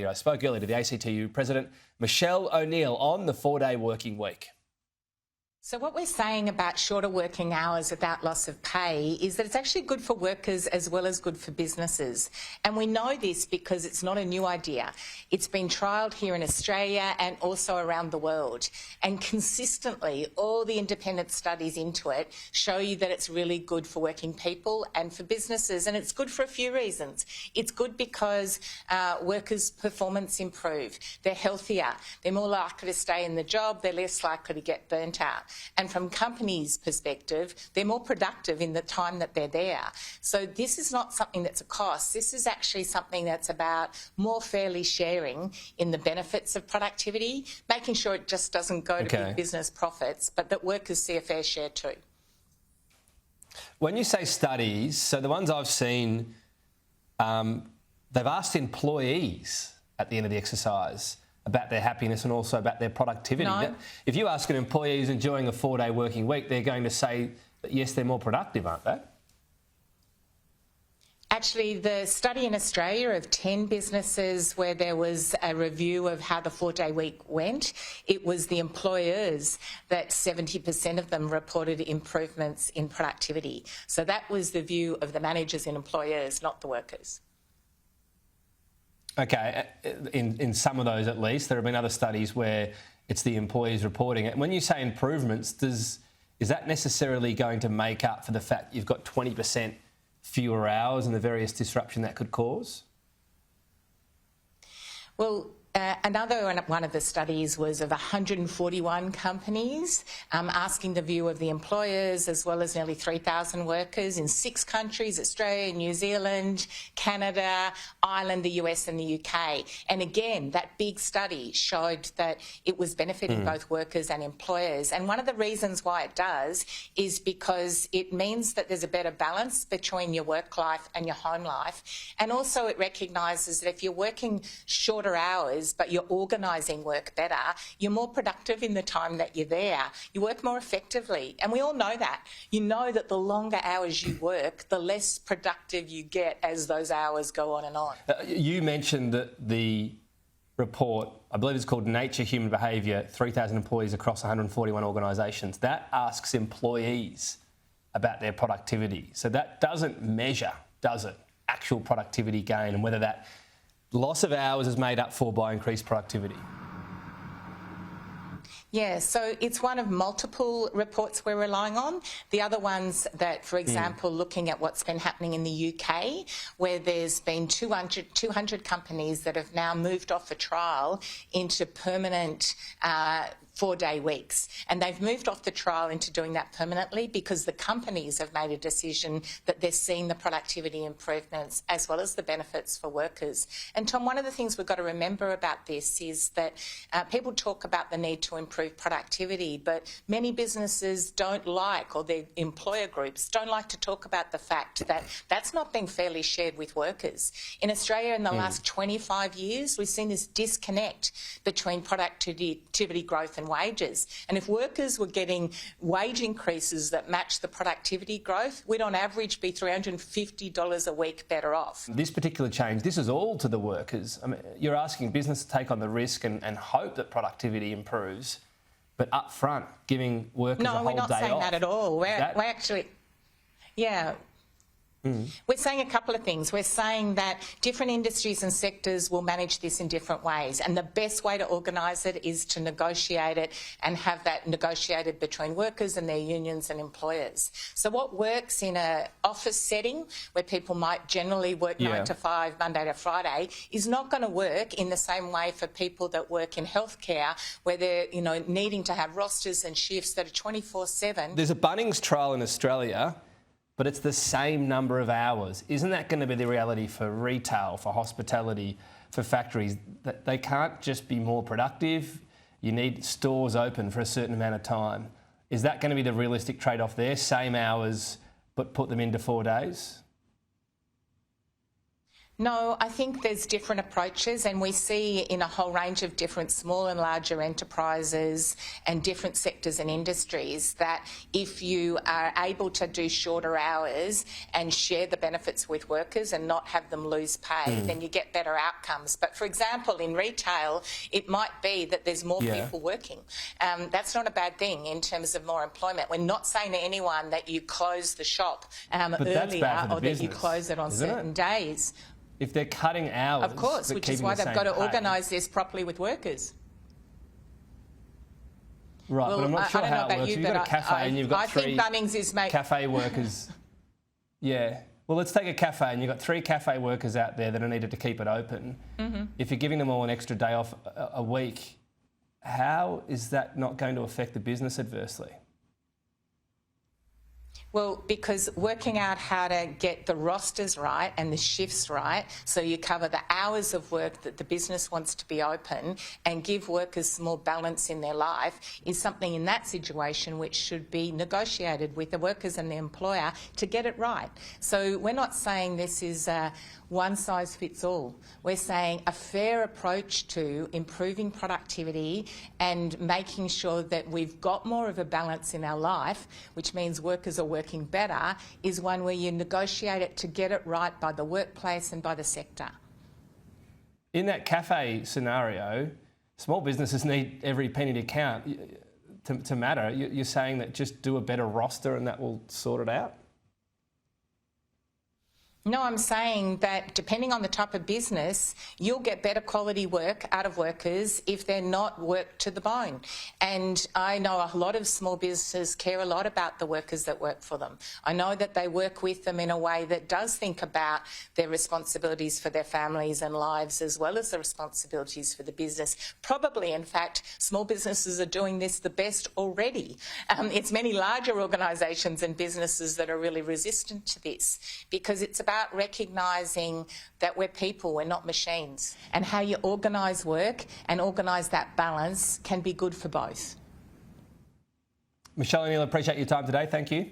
I spoke earlier to the ACTU President Michele O'Neil on the 4-day working week. So what we're saying about shorter working hours without loss of pay is that it's actually good for workers as well as good for businesses. And we know this because it's not a new idea. It's been trialled here in Australia and also around the world. And consistently, all the independent studies into it show you that it's really good for working people and for businesses. And it's good for a few reasons. It's good because workers' performance improve. They're healthier. They're more likely to stay in the job. They're less likely to get burnt out. And from companies' perspective, they're more productive in the time that they're there. So this is not something that's a cost. This is actually something that's about more fairly sharing in the benefits of productivity, making sure it just doesn't go to big business profits, but that workers see a fair share too. When you say studies, so the ones I've seen, they've asked employees at the end of the exercise about their happiness and also about their productivity. No. If you ask an employee who's enjoying a 4-day working week, they're going to say that, yes, they're more productive, aren't they? Actually, the study in Australia of 10 businesses where there was a review of how the 4-day week went, it was the employers that 70% of them reported improvements in productivity. So that was the view of the managers and employers, not the workers. Okay, in some of those at least. There have been other studies where it's the employees reporting it. When you say improvements, is that necessarily going to make up for the fact you've got 20% fewer hours and the various disruption that could cause? Well, another one of the studies was of 141 companies asking the view of the employers as well as nearly 3,000 workers in 6 countries, Australia, New Zealand, Canada, Ireland, the US and the UK. And again, that big study showed that it was benefiting both workers and employers. And one of the reasons why it does is because it means that there's a better balance between your work life and your home life. And also it recognises that if you're working shorter hours, but you're organising work better, you're more productive in the time that you're there. You work more effectively. And we all know that. You know that the longer hours you work, the less productive you get as those hours go on and on. You mentioned that the report, I believe it's called Nature Human Behaviour, 3,000 employees across 141 organisations. That asks employees about their productivity. So that doesn't measure, does it, actual productivity gain and whether that loss of hours is made up for by increased productivity? Yeah, so it's one of multiple reports we're relying on. The other ones that, for example, looking at what's been happening in the UK, where there's been 200 companies that have now moved off a trial into permanent 4-day weeks. And they've moved off the trial into doing that permanently because the companies have made a decision that they're seeing the productivity improvements as well as the benefits for workers. And Tom, one of the things we've got to remember about this is that people talk about the need to improve productivity, but many businesses don't like, or their employer groups don't like to talk about the fact that that's not being fairly shared with workers. In Australia in the last 25 years, we've seen this disconnect between productivity growth and wages. And if workers were getting wage increases that match the productivity growth, we'd on average be $350 a week better off. This particular change, this is all to the workers. I mean, you're asking business to take on the risk and hope that productivity improves, but up front, giving workers a whole day off. No, we're not saying that at all. We're actually, yeah. We're saying a couple of things. We're saying that different industries and sectors will manage this in different ways, and the best way to organise it is to negotiate it and have that negotiated between workers and their unions and employers. So what works in an office setting where people might generally work 9 to 5, Monday to Friday, is not going to work in the same way for people that work in healthcare where they're needing to have rosters and shifts that are 24/7. There's a Bunnings trial in Australia, but it's the same number of hours. Isn't that going to be the reality for retail, for hospitality, for factories? That they can't just be more productive. You need stores open for a certain amount of time. Is that going to be the realistic trade-off there? Same hours, but put them into 4 days? No, I think there's different approaches, and we see in a whole range of different small and larger enterprises and different sectors and industries that if you are able to do shorter hours and share the benefits with workers and not have them lose pay, then you get better outcomes. But for example, in retail, it might be that there's more people working. That's not a bad thing in terms of more employment. We're not saying to anyone that you close the shop earlier or that you close it on certain days. If they're cutting hours, of course, which is why they've got to organise this properly with workers. Right, well, but I'm not sure how it works. If you've got a cafe and you've got three cafe workers. Yeah. Well, let's take a cafe and you've got 3 cafe workers out there that are needed to keep it open. If you're giving them all an extra day off a week, how is that not going to affect the business adversely? Well, because working out how to get the rosters right and the shifts right so you cover the hours of work that the business wants to be open and give workers more balance in their life is something in that situation which should be negotiated with the workers and the employer to get it right. So we're not saying this is one size fits all. We're saying a fair approach to improving productivity and making sure that we've got more of a balance in our life, which means workers are working better, is one where you negotiate it to get it right by the workplace and by the sector. In that cafe scenario, small businesses need every penny to count to matter. You're saying that just do a better roster and that will sort it out? No, I'm saying that depending on the type of business, you'll get better quality work out of workers if they're not worked to the bone. And I know a lot of small businesses care a lot about the workers that work for them. I know that they work with them in a way that does think about their responsibilities for their families and lives as well as the responsibilities for the business. Probably, in fact, small businesses are doing this the best already. It's many larger organisations and businesses that are really resistant to this because it's about recognising that we're people, we're not machines, and how you organise work and organise that balance can be good for both. Michele O'Neil, appreciate your time today. Thank you.